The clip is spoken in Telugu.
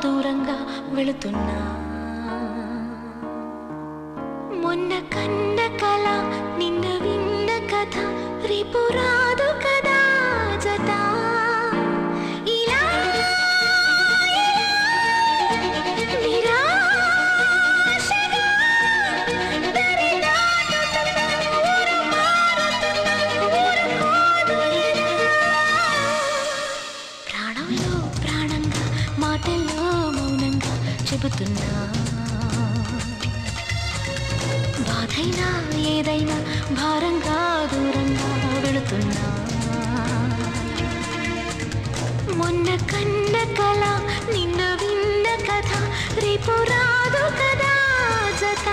దూరంగా వెళుతున్నా మొన్న కన్న కల నిన్న విన్న కథ రేపు రాదు కదా జత ఇలా నిరాశగా దరి దాటుతున్నా ఊరు మారుతున్నా ఊరుకోదు ఇలా ప్రాణంలో ప్రాణంగా మాటల్లో మౌనంగా చెబుతున్నా బాధైనా ఏదైనా భారంగా దూరంగా వెళుతున్నా మొన్న కన్న కల నిన్న విన్న కథ రేపు రాదు కదా జత